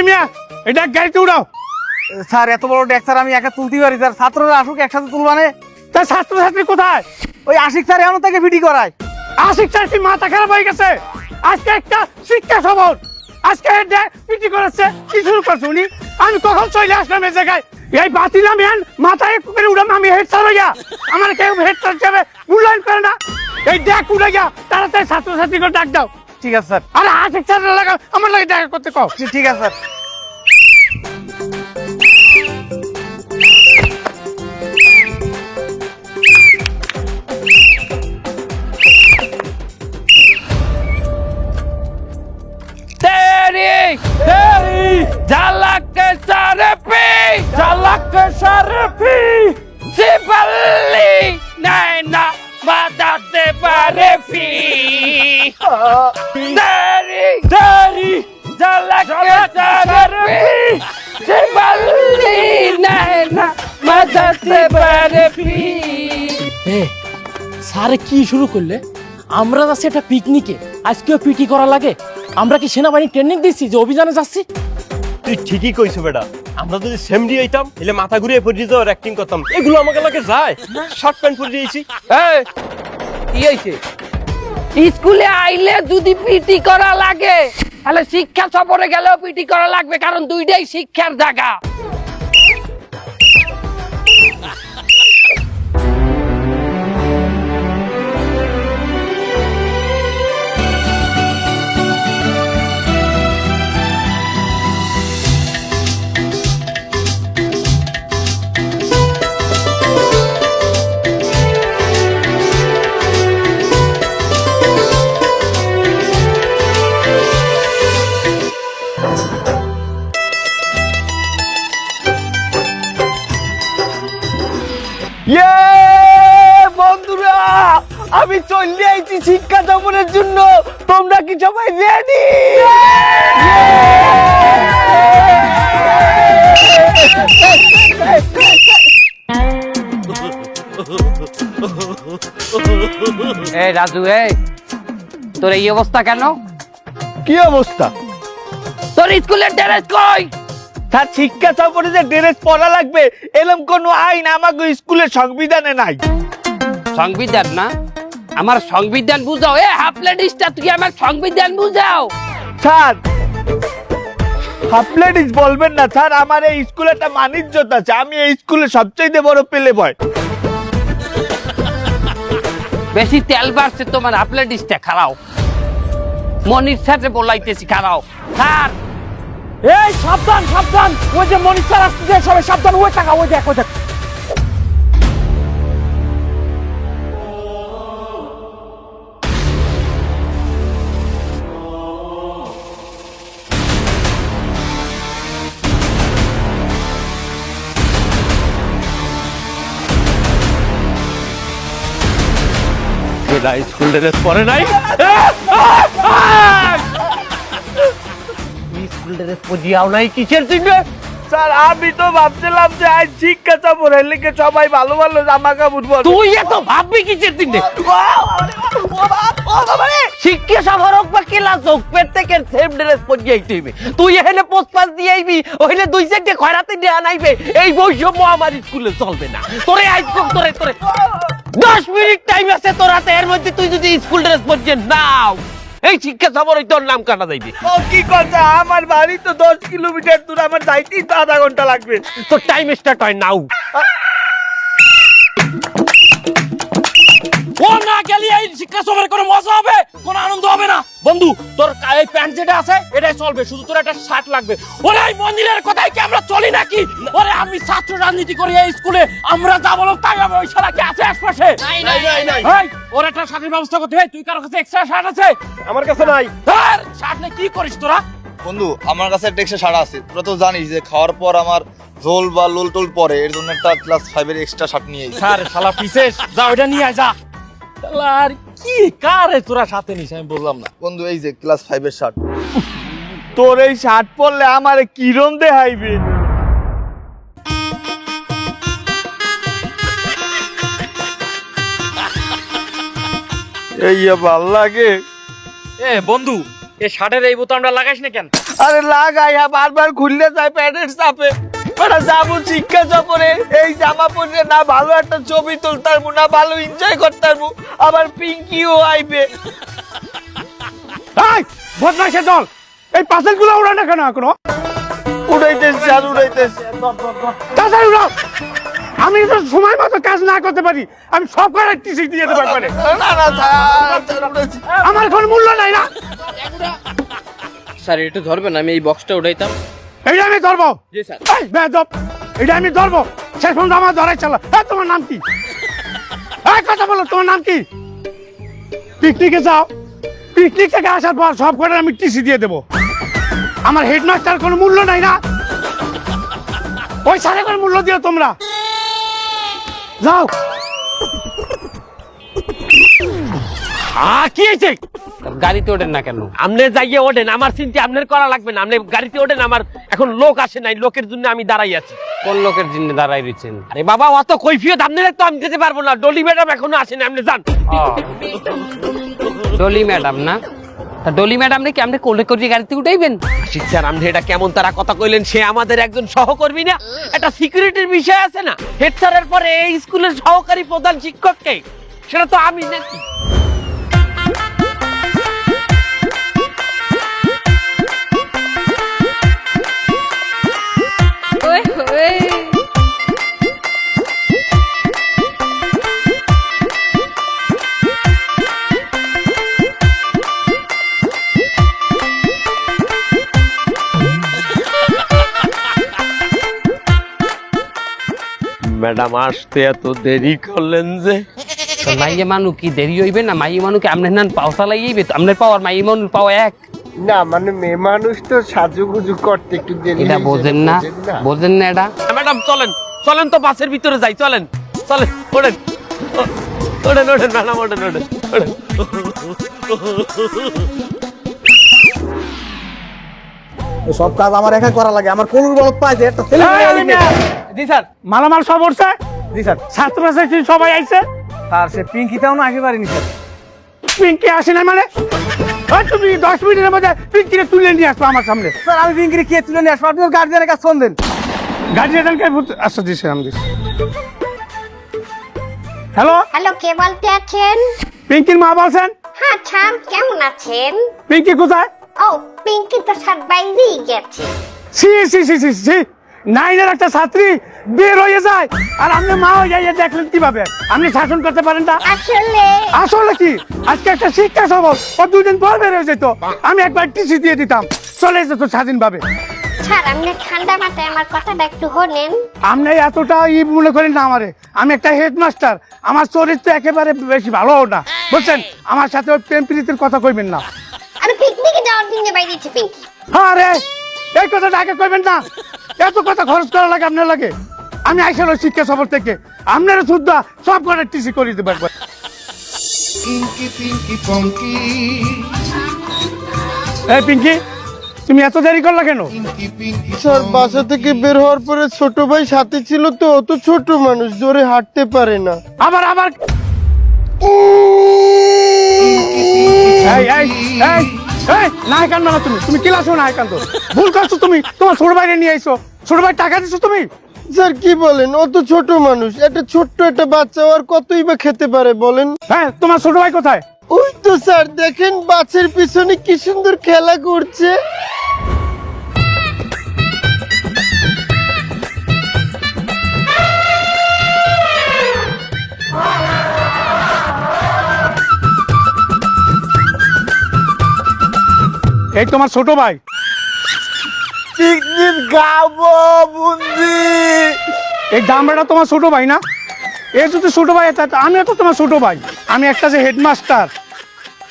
সেলিম মিয়া এটা গাড়িতে উড়াও। স্যার এত বড় ডেক স্যার আমি একা তুলতে পারি স্যার, ছাত্ররা আসুক একসাথে তুলবানে। তা ছাত্রছাত্রী কোথায়? ওই আশিক স্যার এমন থেকে ভিডি করায়। আশিক স্যার কি মাথা খারাপ হয়ে গেছে? আজকে একটা শিক্ষা সবল, আজকে পিটি করাচ্ছে, কি শুরু করছে উনি? আমি কখন চলে আসলাম এই জায়গায়? এই বাতিলাম মাথায় করে উড়াম আমি হেড স্যার হইয়া, আমার কেউ হেড স্যার হিসেবে মূল্যায়ন করে না। এই ডাক উড়ে গিয়া তাড়াতাড়ি ছাত্রছাত্রীকে ডাক দাও। ঠিক আছে স্যার। আরে আশিক স্যার লাগা আমার লাগে দেখা করতে কও। ঠিক আছে স্যার। ঝালাক সারফি ঝালাক সারফি সিপাল্লি নাই না বাদাতে পারে ফি দারি দারি ঝালাক সারফি সিপাল্লি নাই না বাদাতে পারে ফি। স্যার কি শুরু করলে? আমরা যাচ্ছি একটা পিকনিকে, আজকেও পিটি করা লাগে? আমরা কি সেনাবাহিনী ট্রেনিং দিচ্ছি যে অভিযানে যাচ্ছি? তুই ঠিকই কইছো বেটা, আমরা যদি সেমডি হইতাম এলে মাথা ঘুরিয়ে পড়ে যেত আর অ্যাক্টিং করতাম। এগুলো আমাকে লাগে যায়, শর্ট প্যান্ট পরে দিয়েছি। কি হয়েছে? স্কুলে আইলে যদি পিটি করা লাগে তাহলে শিক্ষা সফরে গেলেও পিটি করা লাগবে, কারণ দুইটাই শিক্ষার জায়গা। বন্ধুরা আমি চলে আইছি শিক্ষা সফরের জন্য, তোমরা কি সবাই রেডি? এই রাজু, তোর এই অবস্থা কেন? কি অবস্থা? তোর স্কুলের ড্রেস কই? তার শিক্ষা সফরে যে ড্রেস পরা লাগবে এরকম কোন আইন আমাকে স্কুলের সংবিধানে নাই। সংবিধান না? আমার সংবিধান বুঝাও। হাফ লেডিসটা তুই আমার সংবিধান বুঝাও। স্যার হাফ লেডিস বলবেন না স্যার, আমার এই স্কুলে একটা মানিজ্যত আছে, আমি এই স্কুলে সবচেয়ে বড় পেলে বয়। বেশি তেল বাড়ছে তোমার, হাফ লেডিসটা খারাও। মনির সাথে বলাইতেছি খারাও। স্যার এই সাবধান সাবধান, ওই যে মনির স্যার আসছে, সবাই সাবধান। ওই টাকা ওই দেখ ওই দেখ। স্কুল ড্রেস পরে নাই, স্কুল ড্রেস পরিয়াও নাই, কিসের জন্য? স্যার আমি তো ভাবছিলাম যে আজ শিক্ষা সফরের লিগে সবাই ভালো ভালো জামা কাপড় পরে। তুই এত ভাববি কিসের দিনে? শিক্ষা সফর হোক বা ক্লাস হোক, প্রত্যেকে সেম ড্রেস পরে যাইতে হইবে। তুই এখানে পোস্টপাস দিয়ে আইবি, ওইলে দুই চারটে খয়রাতে দিয়ে আনাইবে। এই বৈষম্য আমার স্কুলে চলবে না। তোরে আইসব তোরে 10 মিনিট টাইম আছে তোর হাতে, এর মধ্যে তুই যদি স্কুল ড্রেস পরে নাও, এই শিক্ষা সফরে তোর নাম কাটা যাইবে। ও কি কথা, আমার বাড়ি তো 10 কিলোমিটার দূর, আমার যাইতেই তো আধা ঘন্টা লাগবে। তোর টাইম স্টার্ট হয় নাও। ও না গেলে এই শিক্ষা সফরে কোনো মজা হবে, কোনো আনন্দ হবে না। বন্ধু তোর এই প্যান্ট যেটা আছে এটাই চলবে, শুধু তোর একটা শার্ট লাগবে। ওরে এই মন্দিরের কথাই কি আমরা চলি নাকি? ওরে আমি ছাত্র রাজনীতি করি এই স্কুলে, আমরা যা বলো তাই হবে। ওই শালা কি আছে আশপাশে? এই ওর একটা শার্টের ব্যবস্থা করতে হয়। তুই কারোর কাছে এক্সট্রা শার্ট আছে? আমার কাছে নাই। ধর শার্ট নিয়ে কি করিস তোরা? বন্ধু আমার কাছে একটা এক্সট্রা শার্ট আছে, তোরা তো জানিস যে খাওয়ার পর আমার ঝোল বা লোল টোল পরে, এর জন্য একটা ক্লাস 5 এর এক্সট্রা শার্ট নিয়ে এসেছি। স্যার শালা পিসেস, যা ওইটা নিয়ে আয় যা। শালা আর কি কারে তোরা সাথে নিস আমি বললাম না। বন্ধু এই যে ক্লাস 5 এর শার্ট। তোর এই শার্ট পরলে আমার কিরম দেখাইবে? এই ভাল লাগে। এ বন্ধু, এই শার্টের এই বোতামটা লাগাইস না কেন? আরে লাগাইয়া বারবার খুললে যায় প্যান্টের চাপে। ওরা যাবো শিক্ষা সফরে, এই জামা পরে না ভালো একটা ছবি তুলতারবো না ভালো এনজয় করতারবো, আবার পিঙ্কিও আইবে। এই বদমাইশের দল, এই পার্সেলগুলো উড়ায় না কেন এখনো? উড়াইতেছে আর উড়াইতেছে। তাড়াতাড়ি উড়াও। আমি তো সময় মতো কাজ না করতে পারি, আমি সব করে টিসি দিয়ে দেবো একবারে। না না স্যার, উড়াইছে। আমার কোনো মূল্য নাই না। স্যার এটা ধরবেন, আমি এই বক্সটা উঠাইতাম। এইটা আমি ধরবো। জি স্যার। এই বেয়াদব, এটা আমি ধরবো। শেষ পর্যন্ত আমার ধরাই চালা। তোমার নাম কি? এই কথা বলো, তোমার নাম কি? পিকনিকে যাও, পিকনিক থেকে আসার পর সব করে আমি টিসি দিয়ে দেবো। আমার হেডমাস্টার কোনো মূল্য নাই না? ওই সাড়ে করে মূল্য দিও তোমরা। যাও। কি হয়েছে? গাড়িতে ওঠেন না কেন? আপনি যাইয়ে ওঠেন, আমার চিন্তা আপনার করা লাগবে না। আপনি গাড়িতে ওঠেন, আমার এখন লোক আসে নাই, লোকের জন্য আমি দাঁড়াই আছি। কোন লোকের জন্য দাঁড়াই রয়েছেন? আরে বাবা, অত কৈফিয়ত আপনার তো আমি দিতে পারবো না। ডলি ম্যাডাম এখনো আসেনি, আপনি যান। ডলি ম্যাডাম না? তা ডলি ম্যাডাম রে কি আপনি কোলে করে গাড়িতে উঠাইবেন? আশিক স্যার, আপনি এটা কেমন তারা কথা কইলেন? সে আমাদের একজন সহকর্মী না? একটা সিকিউরিটির বিষয় আছে না? হেড স্যারের পরে এই স্কুলের সহকারী প্রধান শিক্ষককে, সেটা তো আমি নাকি? ম্যাডাম আসতে এত দেরি করলেন যে? তো মাইয়ে মানু কি দেরি হইবে না? মাইয়ে মানু কি আপনার নান পাও চালাইবে? তো আপনার পাওয়ার মাইয়ে মানুর পাওয়া এক না, মানে মেয়ে মানুষ তো সাজুগুজু করতে একটু দেরি। এটা বোঝেন না? বোঝেন না এটা? ম্যাডাম চলেন, চলেন তো বাসের ভিতরে যাই, চলেন চলেন, ওঠেন ওঠেন ওঠেন ম্যাডাম, ওঠেন ওঠেন ওঠেন। সব কাজ আমার একা করা লাগে, আমার কোন বলত পাই যে একটা ছেলে মেয়ে আইবে। জি স্যার, মালামাল সব উঠছে। জি স্যার। ছাত্র ছাত্রী সবাই আইছে। আর সে পিঙ্কিটাও না আগে পারিনি স্যার। পিঙ্কি আসে না মানে? ওই তুমি 10 মিনিটের মধ্যে পিঙ্কিরে তুলে নিয়ে আসবো আমার সামনে। স্যার আমি পিঙ্কিরে কে তুলে নিয়ে আসবো? আপনি গার্জিয়ানের কাছে ফোন দেন। গার্জিয়ানকে আচ্ছা দিছি আমি দিছি। হ্যালো, হ্যালো, কে বলতে আছেন? পিঙ্কির মা বলছেন? হ্যাঁ ছাম, কেমন আছেন? পিঙ্কি কোথায়? ও, পিঙ্কি তো স্যার বাইরেই গেছে। C C C C C, নাইনের একটা ছাত্রী বের হয়ে যায় আর আপনি মা হয়ে যাইয়ে দেখলেন কিভাবে? আপনি শাসন করতে পারেন না? আসলে আসলে কি, আজকে একটা শিক্ষা সফর, ও 2 দিন পর বের হয়ে যেত, আমি একবার টিসি দিয়ে দিতাম, চলে যেত স্বাধীনভাবে। স্যার, আপনি ঠান্ডা মাথায় আমার কথাটা একটু শোনেন। আপনি এতটা মনে করেন না আমারে, আমি একটা হেডমাস্টার, আমার চরিত্র একেবারে বেশি ভালো না, বুঝছেন? আমার সাথে ওই প্রেম প্রীতির কথা কইবেন না। আমি পিকনিকে যাওয়ার জন্য বাইরেছি পিঙ্কি। আরে এই কথাটা আগে কইবেন না, এত কথা খরচ করা লাগে আপনার লাগে? আমি আইসাল ওই শিক্ষা সফর থেকে, আপনারা শুদ্ধ সব করে টিসি করে দিতে পারবেন। এই পিঙ্কি, তুমি এত দেরি করলা কেন? স্যার বাসা থেকে বের হওয়ার পরে ছোট ভাই সাথে ছিল তো, অত ছোট মানুষ জোরে হাঁটতে পারে না। আবার আবার এই এই এই এই না কান্দ না, তুমি তুমি ক্লাসও না কান্দ, ভুল করছো তুমি। তোমার ছোট ভাইরে নিয়ে আইছো, ছোট ভাই টাকা দিছো তুমি? স্যার কি বলেন, অত ছোট মানুষ, একটা ছোট্ট একটা বাচ্চা আর কতই বা খেতে পারে বলেন? হ্যাঁ, তোমার ছোট ভাই কোথায়? ওই তো স্যার দেখেন বাচ্চার পিছনে কি সুন্দর খেলা করছে। এই তোমার ছোট ভাই? পিকনিক গাবো বুঝি। এই দামড়াটা তোমার ছোট ভাই না? এই যদি ছোট ভাই, আমিও তো তোমার ছোট ভাই। আমি একটা যে হেডমাস্টার,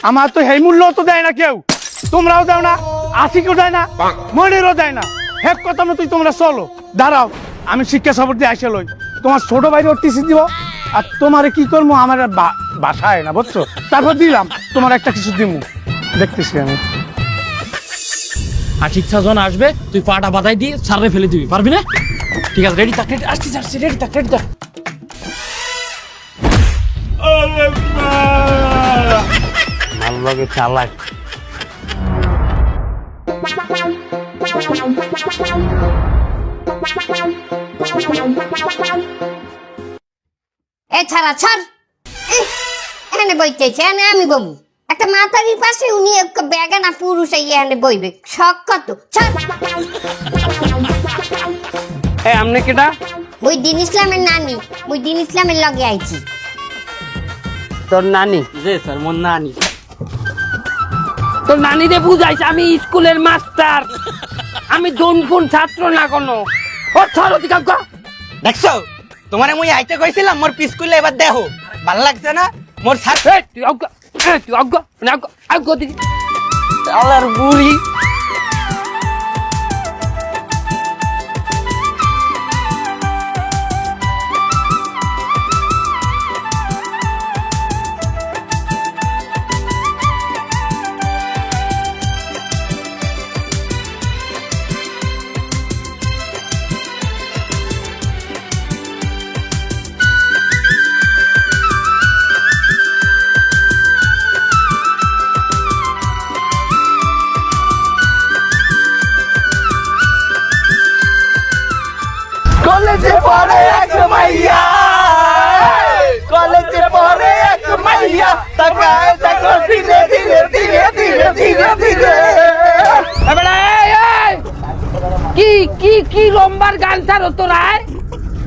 আমার তো এই মূল্য তো দেয় না কেউ, তোমরাও দাও না, আশিকও দেয় না, মনেরও দেয় না। হেক কথা মতোই তোমরা চলো। দাঁড়াও, আমি শিক্ষা সফর দিয়ে আসে লই, তোমার ছোট ভাইরে টিসি দিব, আর তোমারে কি করবো আমার বাসায় না, বুঝছো? তারপর দিলাম তোমার একটা কিছু দিব, দেখতেছি আমি। আর ঠিক যখন আসবে তুই পাটা বাদাই দিয়ে সারে ফেলে দিবি, পারবি না? ঠিক আছে, রেডি থাক, রেডি আসছি আসছি, রেডি থাক, রেডি থাক। মাল লগে চালাক। এ ছাড়া ছাড় এখানে বইতেছে এখানে আমি বমু একটা মাতারির পাশে উনি একটা বেগানা পুরুষ এখানে বইবে শখ কত ছাড় এ আমনে কেডা মুইদ্দিন ইসলামের নানি মুইদ্দিন ইসলামের লগে আইছি তোর নানি জি স্যার মোর নানি তোর নানি রে বুঝাইছ আমি স্কুলের মাস্টার আমি দনপুন ছাত্র না কোনো ও ছাড় অধিকার কর দেখছো তোমারে মুই আইতে কইছিলাম মোর পিসকুলে এবার দেখো ভাল লাগছে না মোর ছাত্র এই তুই অজ্ঞ তুই অজ্ঞ না অজ্ঞ দিদি আলার বুড়ি কলেজে পড়ে এক মাইয়া কলেজে পড়ে এক মাইয়া তাকায় দেখো ধীরে ধীরে ধীরে ধীরে ধীরে ধীরে এবারে এই কি কি কি লম্বার গান ছাড়ো তোরা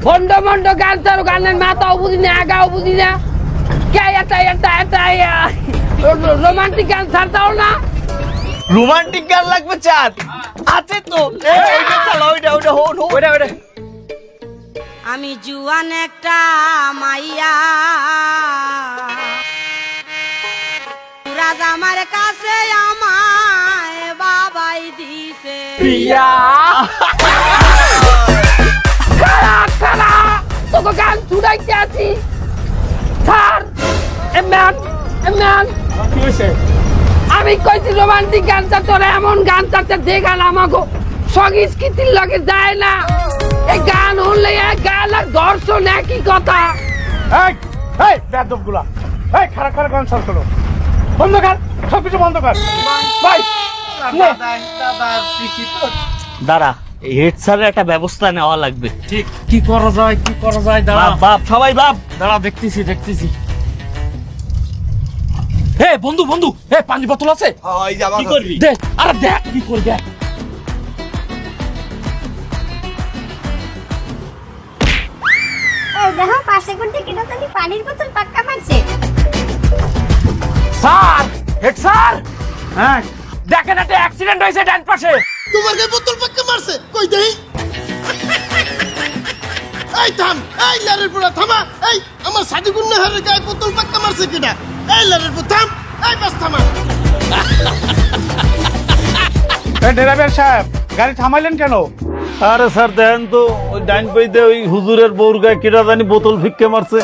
ভন্ড ভন্ড গান ছাড়ো গানের মাথাও বুঝি না আগাও বুঝি না কে এটা রোমান্টিক গান ছাড়তাও না রোমান্টিক গান লাগবে চাঁদ আছে তো ওইটা চালা ওইটা ওইটা আমি জুয়ান একটা মাইয়া রাজা আমার কাছে আমায় বাবাই দিছে প্রিয়া খারা খারা তোকে গান শুনাইতে আছি ছাড় এমন কি হয়েছে আমি কইছি রোমান্টিক গানটা তোরা এমন গানটা দেখাল আমাকে সংস্কৃতির লগে যায় না এই গান হলে এক গান আর দর্শন একই কথা এই এই বেদব গুলা এই খারাপ খারাপ গান শুরু করো বন্ধ কর সবকিছু বন্ধ কর ভাই দাঁড়া হেড স্যারের একটা ব্যবস্থা নেওয়া লাগবে ঠিক কি করা যায় দাঁড়া বাপ সবাই বাপ দাঁড়া দেখতেছি হে বন্ধু হে পানি বোতল আছে কি করবি দে আরে দেখ কি করবি এই দেখো পাশে কোন থেকে জানি পানির বোতল পাক্কা মারছে স্যার হেড স্যার হ্যাঁ দেখেন একটা অ্যাক্সিডেন্ট হয়েছে ডান পাশে তোমার গায়ে বোতল পাক্কা মারছে কই দেই এই থাম এই লারের পুরা থামা এই আমার সাদিকুন নাহারের গায়ে বোতল পাক্কা মারছে কিনা এই লারের পুরা থাম এই বাস থামা এই ড্রাইভার সাহেব গাড়ি থামাইলেন কেন আরে স্যার দেখেন তো ওই ডাইন পাইতে ওই হুজুরের বউর গায়ে কেটা জানি বোতল ফিক্কে মারছে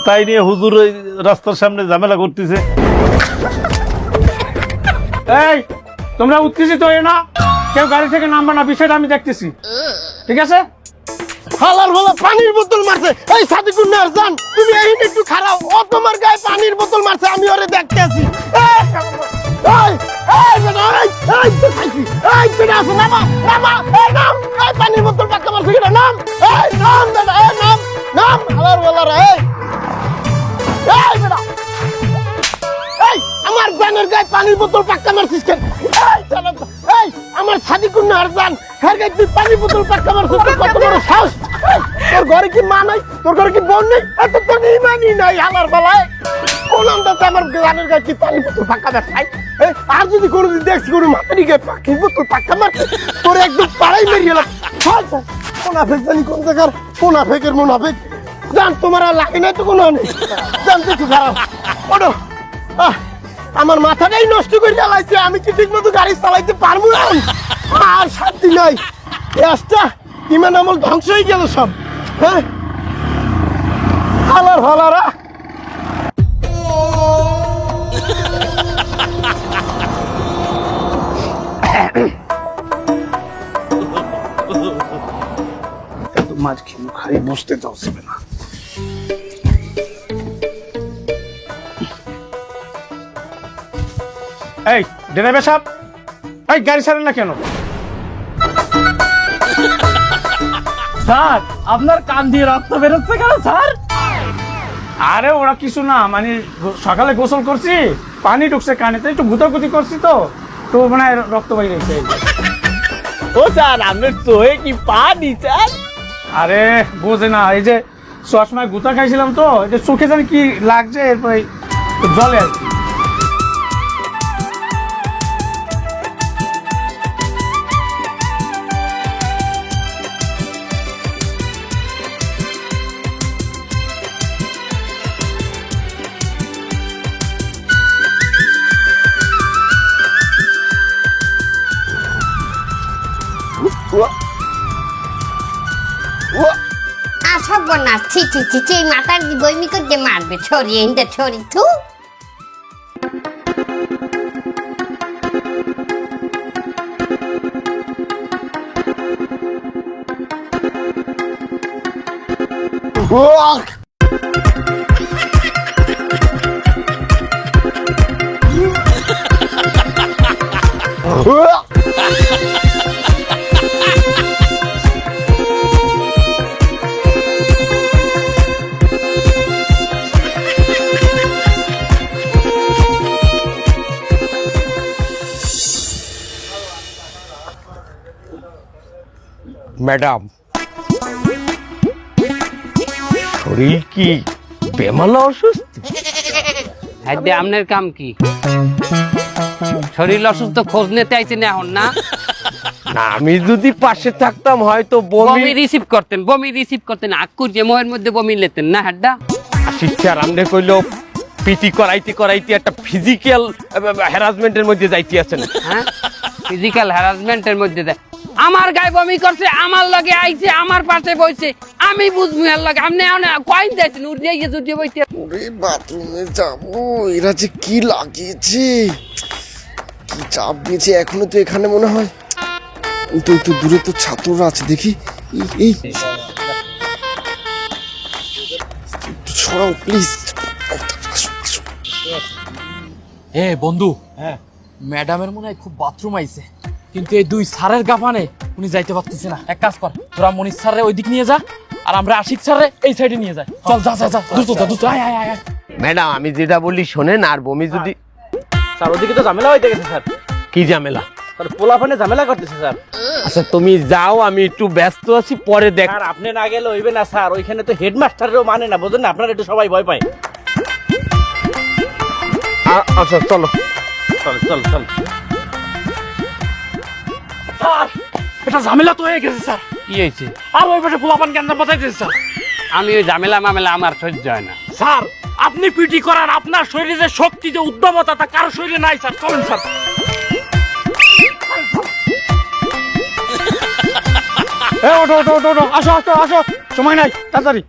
তাই নিয়ে হুজুর ওই রাস্তার সামনে ঝামেলা করতেছে এই তোমরা উত্তেজিত হয়ে না কেউ গাড়ি থেকে নামবে না বিষয়টা আমি দেখতেছি ঠিক আছে হালার ভালো পানির বোতল মারছে এই সাদিকুন নাহার জান তুমি এই একটু খারাপ ও তোমার গায়ে পানির বোতল মারছে আমি ওরে দেখতে আছি এই বেটা এই তো খাইছি এই বেটা আসো নামা এই নাম এই পানির বোতল পাক্কা মারছে কিনা নাম এই নাম বেটা এই নাম হালার ভালো এই বেটা এই আমার জানের গায়ে পানির বোতল পাক্কা মারছিস কেন এই চালা এই আমার সাদিকুন নাহার জান হের গায়ে তুই পানির বোতল পাক্কা মারছিস কত বড় সাহস তোর ঘরে কি মা নাই তোর ঘরে কি বোন নেই এত তো ইমানই নাই হালার বেলায় কোন আন্দাজে আমার জানের গায়ে কি পানির বোতল পাক্কা মারছিস আর যদি কোনোদিন দেখছি কোনো মাতারি গায়ে পাখির বোতল পাক্কা মারছে তোর একদম পাড়াই মেরিয়ে গেল মোনাফেক জানি কোন জায়গার মোনাফেকের মোনাফেক জান তোমার আর লাগে নাই তো কোনো নেই জানতে তুই খারাপ ওটো আমার মাথাটাই নষ্ট করে চালাইছে আমি কি ঠিক মতো গাড়ি চালাইতে পারবো না আর শান্তি নাই গ্যাসটা ইমান আমল ধ্বংস হয়ে গেল সব হ্যাঁ হালার হালারা মাছ খেয়ে খাই বসতে যাচ্ছে না এই ড্রাইভার সাহেব এই গাড়ি ছাড়েন না কেন স্যার আপনার কান দিয়ে রক্ত বেরোচ্ছে কেন স্যার? আরে ওরা কিছু না, মানে সকালে গোসল করছি, পানি ঢুকছে কানেতে, একটু গুতাগুতি করছি তো মানে রক্ত বাইরে গেছে। ও স্যার আপনার চোখে কি পানি স্যার? আরে বোঝে না, এই যে চশমায় গুতা খাইছিলাম তো, এই যে চোখে জানি কি লাগছে, এরপরে জলে আর কি। সব না ছি ছি ছি ছি, এই মাথার বইমি করতে মারবে, ছড়িয়ে হিন্দে ছড়ি থু। ম্যাডাম, শরীর কি বেমালা অসুস্থ? আপনার কাম কি? শরীর অসুস্থ খোঁজ নিতে আইছেন এখন না? না, আমি যদি পাশে থাকতাম হয়তো বমি রিসিভ করতেন আকুর যে মোহের মধ্যে বমি লেতেন না হাড্ডা। শিক্ষার আমনে কইলো পিটি করাইতে একটা ফিজিক্যাল হ্যারাসমেন্টের মধ্যে যাইতে আছে না? হ্যাঁ, ফিজিক্যাল হ্যারাসমেন্টের মধ্যে দেয়। আমার গায়ে বমি করছে, আমার লগে আইছে, আমার পাশে বইছে, আমি বুঝবো এর লগে। আপনি কয়েন দিয়েছেন উঠিয়ে গিয়ে জুটিয়ে বইতে। ওরে বাথরুমে যাবো, এরা যে কি লাগিয়েছে, কি চাপ দিয়েছে। এখনো তো এখানে মনে হয় তো একটু দূরে তো ছাত্ররা আছে, দেখি। এই একটু ছড়াও প্লিজ। এ বন্ধু, হ্যাঁ ম্যাডামের মনে হয় খুব বাথরুম আইছে, কিন্তু এই দুই স্যারের গাফানে উনি যাইতে পারতেছে না। এক কাজ কর, তোরা মনির স্যারের ওই দিক নিয়ে যা, আর আমরা আশিক স্যারের এই সাইডে নিয়ে যাই। চল যা যা যা, দ্রুত আয় আয় আয়। ম্যাডাম, আমি যেটা বলি শোনেন, আর বমি যদি। স্যার ওদিকে তো ঝামেলা হইতে গেছে স্যার। কি ঝামেলা? পোলাফানে ঝামেলা করতেছে স্যার। আচ্ছা তুমি যাও, আমি একটু ব্যস্ত আছি, পরে দেখ। স্যার আপনি না গেলে হইবে না স্যার, ওইখানে তো হেডমাস্টারও মানে না, বুঝলেন না, আপনারা একটু সবাই ভয় পায়। আচ্ছা চলো। চল চল চল। স্যার এটা ঝামেলা তো হয়ে গেছে স্যার। কি হয়েছে? আর ওই পাশে পোলাপান কেন্দ্র বাতাইতেছে স্যার। আমি ওই ঝামেলা মামেলা আমার সহ্য হয় না স্যার। আপনি পিটি করার আপনার শরীরে যে শক্তি, যে উদ্যমতা, তা কারো শরীরে নাই স্যার। চলেন স্যার। ওঠো ওঠো ওঠো ওঠো, আসো আসো আসো, সময় নাই, তাড়াতাড়ি।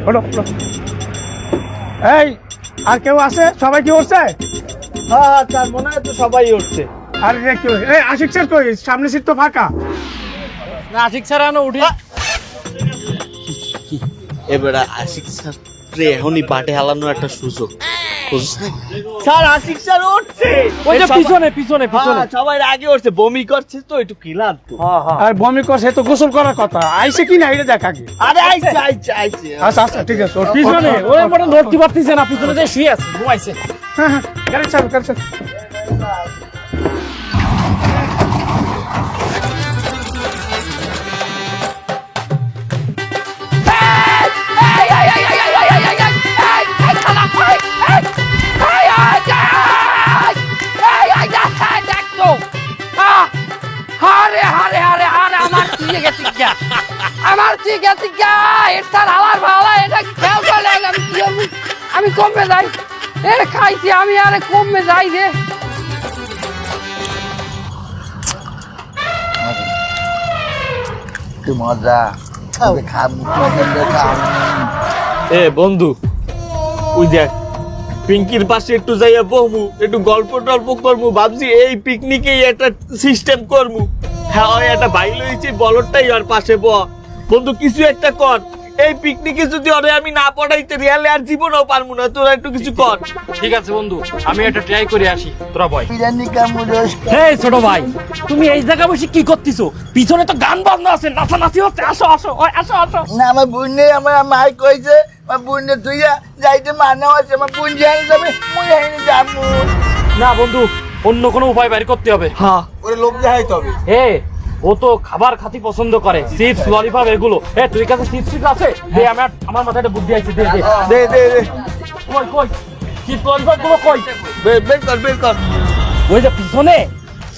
ওঠো ওঠো। এই আর কেউ আছে? সবাই কি উঠছে? হ্যাঁ স্যার, মনে হয় তো সবাই উঠছে। আরে এই আশিক স্যার কই? সামনে সিট তো ফাঁকা। না আশিক স্যার এখনো উঠে। এবারে আশিক স্যার এখনই বাটে হালানো একটা সুযোগ। স্যার আশিক স্যার উঠছে, ওই যে পিছনে পিছনে পিছনে। সবাই আগে উঠছে, বমি করছে তো একটু ক্লান্ত। আর বমি করছে তো গোসল করার কথা, আইছে কি না এটা দেখ আগে। আরে আইছে আইছে আইছে। আচ্ছা আচ্ছা ঠিক আছে, ওর পিছনে ওই মোটা লড়তে পারতেছে না, পিছনে যে শুয়ে আছে, ঘুমাইছে। হ্যাঁ হ্যাঁ, গাড়ি চালু গাড়ি চালু। আমি কমে যাই, এর খাইছি আমি, আরে কমে যাই রে। মজা এ বন্ধু, ওই দেখ পিঙ্কির পাশে একটু যাইয়া বহমু, একটু গল্প টল্প করমু, ভাবছি এই পিকনিকেই একটা সিস্টেম করমু। হ্যাঁ ওই একটা বাইল হয়েছে, বলরটাই আর পাশে বন্ধু কিছু একটা কর। এই পিকনিকে যদি ওরে আমি না পড়াইতে রিয়ালে আর জীবনও পারবো না, তোরা একটু কিছু কর। ঠিক আছে বন্ধু, আমি এটা ট্রাই করে আসি, তোরা বয়। বিরিয়ানি কামড়স এই ছোট ভাই, তুমি এই জায়গা বসে কি করতেছো? পিছনে তো গান বাজনা আছে, নাচানাচি হচ্ছে। আসো আসো, ওই আসো আসো। না আমার বোনে আমার মাই কইছে আমার বোনে তুইয়া যাইতে মানা আছে, আমার বোন জানি যাবে মুই হাইনি যাবো না বন্ধু, অন্য কোনো উপায় বের করতে হবে। হ্যাঁ ওরে লোক দেখাইতে হবে। এ ও তো খাবার খাতি পছন্দ করে, চিপস ললিপপ এগুলো। এ তুই কাছে চিপস আছে? দে, আমার মাথায় একটা বুদ্ধি আছে, দে দে দে দে দে কই কই চিপস ললিপপ গুলো কই? বের কর বের কর। ওই যে পিছনে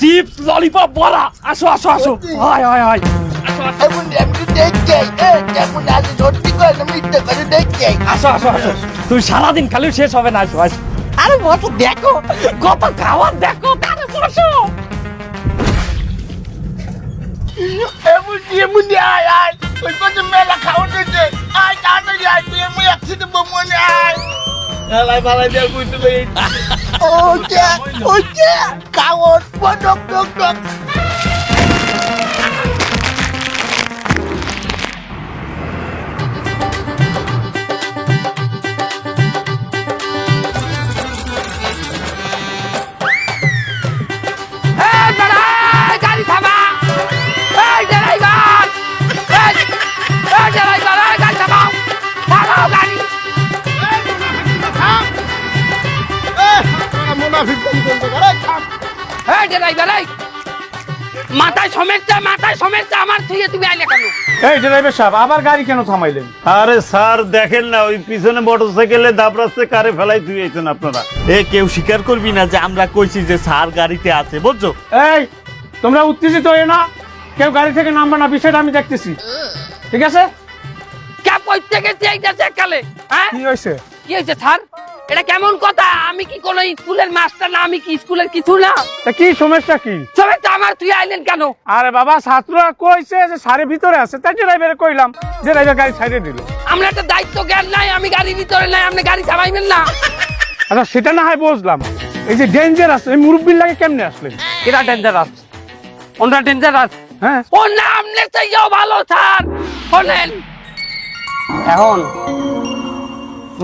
চিপস ললিপপ ভরা। আসো আসো আসো, হায় হায় হায়। এখন আমি তো দেখছি কেমন আছে, সত্যি করে না মিথ্যে করে দেখছি। আসো আসো আসো, তুই সারাদিন খালি শেষ হবে না। আসো আসো। আরে বসো দেখো কত খাবার দেখো, তাহলে বসো। এমনি আয় আয় ওই কত মেলা খাওয়া দিচ্ছে, আয় তাড়াতাড়ি আয়, তুই আমি একসাথে বমনে আয়। এলাই ভালাই দিয়ে কইতে লই। ওকে খাওয়ার পটক টক টক। এই বেড়া, এই গাড়ি থামা। এই ড্রাইভার, এই ড্রাইভার, এই গাড়ি থামাও, থামাও গাড়ি। এই ড্রাইভার, এই মাথায় সমস্যা আমার থেকে তুমি আইলে কেন? এই ড্রাইভার সাহেব, আবার গাড়ি কেন থামাইলেন? আরে স্যার দেখেন না, ওই পিছনে মোটরসাইকেলে দাবরাস্তে কারে ফেলাই ধুয়েছেন আপনারা। এ কেউ স্বীকার করবি না যে আমরা কইছি যে স্যার গাড়িতে আছে, বুঝছো? এই তোমরা উত্তেজিত হয়ে না, কেউ গাড়ি থেকে নামবে না, বিষয়টা আমি দেখতেছি, ঠিক আছে? কে কইতে গেছে এইটা চেকালে? হ্যাঁ কি হয়েছে? কি হয়েছে স্যার? এটা কেমন কথা? আমি কি কোন স্কুলের মাস্টার না? আমি কি স্কুলের কিছু না? তা কি সমস্যা কি? সমস্যা আমার, তুই আইলেন কেন? আরে বাবা, ছাত্ররা কইছে যে সারে ভিতরে আছে, তাই ড্রাইভারে কইলাম, ড্রাইভার গাড়ি ছাইড়ে দিল। আমরা একটা দায়িত্ব জ্ঞান নাই, আমি গাড়ির ভিতরে নাই, আপনি গাড়ি থামাইবেন না। আচ্ছা সেটা না হয় বুঝলাম, এই যে ডেঞ্জারাস, এই মুরব্বির লাগে কেমনে আসলেন? এরা ডেঞ্জারাস, ওনরা ডেঞ্জারাস। হ্যাঁ ও না, আমনে চাইও ভালো স্যার। শোনেন, এখন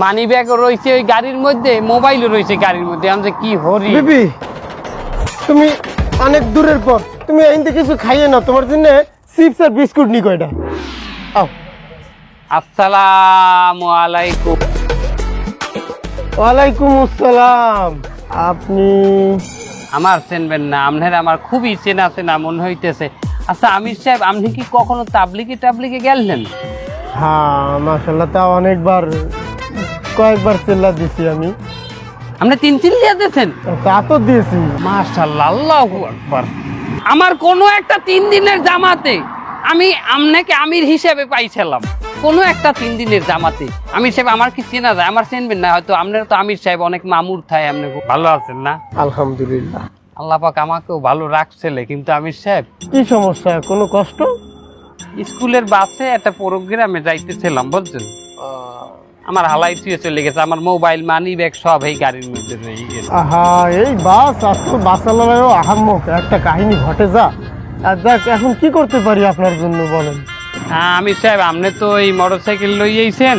মানি ব্যাগ রয়েছে ওই গাড়ির মধ্যে, মোবাইলও রয়েছে গাড়ির মধ্যে। আমি কি হরি বিবি, তুমি অনেক দূরের পর, তুমি এইতে কিছু খাইয়ে না, তোমার জন্য চিপস আর বিস্কুট নি কয়টা। আও। আসসালামু আলাইকুম। ওয়ালাইকুম আসসালাম। আপনি? আমার চেনবেন না, আপনার আমার খুবই চেনা চেনা মনে হইতেছে। আচ্ছা আমির সাহেব, আপনি কি কখনো তাবলিগে গেলেন? হ্যাঁ মাশাআল্লাহ, তা অনেকবার, কয়েকবার চিল্লা দিছি আমি। আপনি 3 চিল্লিয়া দিয়েছেন? তা তো দিয়েছি। মাশাআল্লাহ, আল্লাহু আকবার। আমার কোনো একটা 3 দিনের জামাতে আমি আপনাকে আমির হিসেবে পাইছিলাম, কোনো একটা 3 দিনের জামাতে। আমির সাহেব আমার কি চেনা যায়? আমার চেনবেন না হয়তো, আপনার তো আমির সাহেব অনেক মামুর থায়। আপনি ভালো আছেন না? আলহামদুলিল্লাহ। আল্লাহ পাক আমাকেও ভালো রাখছিলে। কিন্তু আমির সাহেব, কি সমস্যা? কোনো কষ্ট? স্কুলের বাসে একটা প্রোগ্রামে যাইতেছিলাম, বুঝছেন? আমার হালাই থুয়ে চলে গেছে, আমার মোবাইল মানি ব্যাগ সব এই গাড়ির মধ্যে রয়ে গেছে। আহা, এই বাস, আজকাল বাসালারাও আহাম্মক একটা কাহিনী ঘটে যা। আর দেখ, এখন কি করতে পারি আপনার জন্য বলেন? হ্যাঁ আমির সাহেব, আপনি তো এই মোটরসাইকেল লইয়েছেন,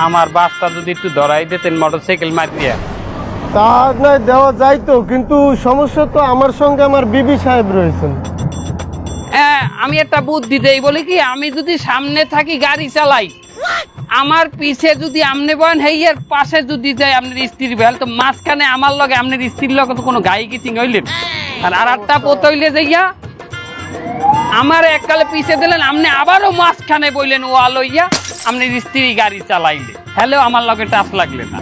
আমার বাসটা যদি একটু ধরাই দিতেন মোটরসাইকেল মারিয়া। তা নয়, দেওয়া যায় তো, কিন্তু সমস্যা তো আমার সঙ্গে আমার বিবি সাহেব রয়েছেন। হ্যাঁ, আমি একটা বুদ্ধি দেই, বলি কি, আমি যদি সামনে থাকি গাড়ি চালাই, আমার পিছে যদি আমনে বলেন হেইয়ের পাশে যদি যাই আপনার স্ত্রী বেল, তো মাঝখানে আমার লগে আপনার স্ত্রীর লগে তো কোনো গাই কিচিং হইলেন। আর একটা পোত হইলে যাইয়া আমার এককালে পিছে দিলেন, আপনি আবারও মাঝখানে বললেন ও আলইয়া আপনার স্ত্রী গাড়ি চালাইলে, হ্যালো আমার লগে টাচ লাগলে না।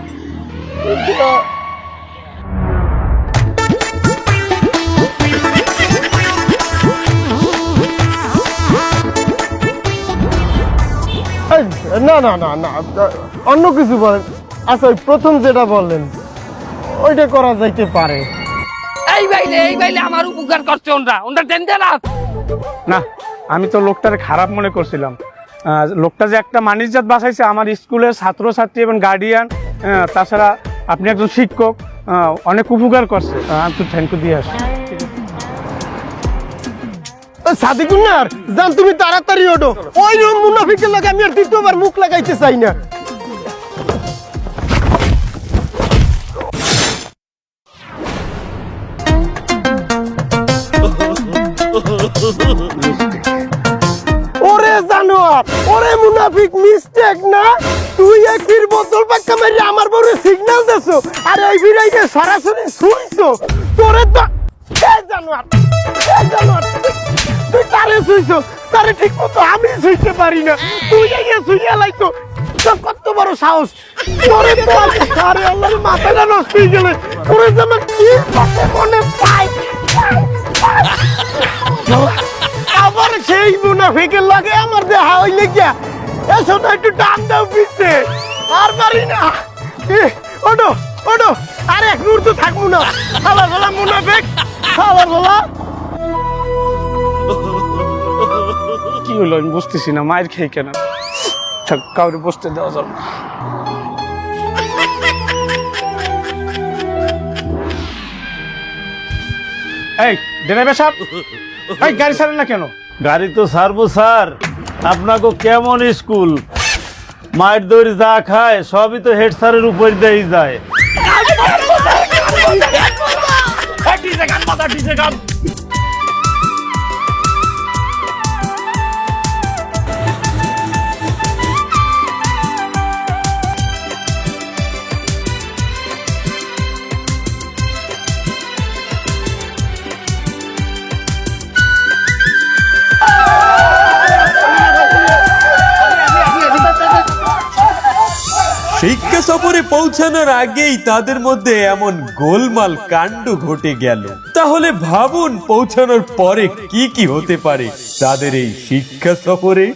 না না না না, অন্য কিছু বলেন। আচ্ছা, ওই প্রথম যেটা বললেন ওইটা করা যাইতে পারে। এই বাইলে আমার উপকার করছে, ওনরা ডেঞ্জারাস। না, আমি তো লোকটার খারাপ মনে করছিলাম। লোকটা যে একটা মানিজ্জাত বাঁচাইছে আমার স্কুলের ছাত্রছাত্রী এবং গার্ডিয়ান, তাছাড়া আপনি একজন শিক্ষক, অনেক উপকার করছে। আমি তো থ্যাংক ইউ দিয়ে আসি। সাদিকুন্নার জান তুমি তাড়াতাড়ি ওঠো, ওই রকম মুনাফিকের লাগে আমি আর দ্বিতীয়বার মুখ লাগাইতে চাই না। ওরে জানোয়ার, ওরে মুনাফিক, মিস্টেক না, তুই এক বীর বোতল পাক্কা মারি আমার বড় সিগন্যাল দেছো আর এই বিরাইকে সরাসরি শুইছো। তোরে তো এই জানোয়ার, এই জানোয়ার, তুই তারে শুইছো, তারে ঠিক মতো আমি শুইতে পারি না, তুই এই শুইয়া লাইতো, তোর কত বড় সাহস। তোরে তো আরে আল্লাহর মাথাটা নষ্ট হয়ে গেলে, তোরে যেন কি মনে পাই। আবার সেই মুনাফিকের লাগে আমার দেখা হইলে গিয়া এসো না, একটু টান দাও পিছে, আর পারি না। ওটো ওটো, আর এক মুহূর্ত থাকবো না। খাবার বলা মুনাফিক, খাবার বলা। কি হলো আমি বুঝতেছি না, মায়ের খেয়ে কেন কাউরে বসতে দেওয়া যাবে না। এই ড্রাইভার সাহেব, এই গাড়ি ছাড়েন না কেন? গাড়ি তো ছাড়বো স্যার, আপনাকে কেমন স্কুল, মায়ের দৌড়ি যা খায় সবই তো হেড স্যারের উপর দিয়েই যায়। শিক্ষা সফরে পৌঁছানোর আগেই তাদের মধ্যে এমন গোলমাল কাণ্ড ঘটে গেল। তাহলে ভাবুন পৌঁছানোর পরে কি কি হতে পারে তাদের এই শিক্ষা সফরে।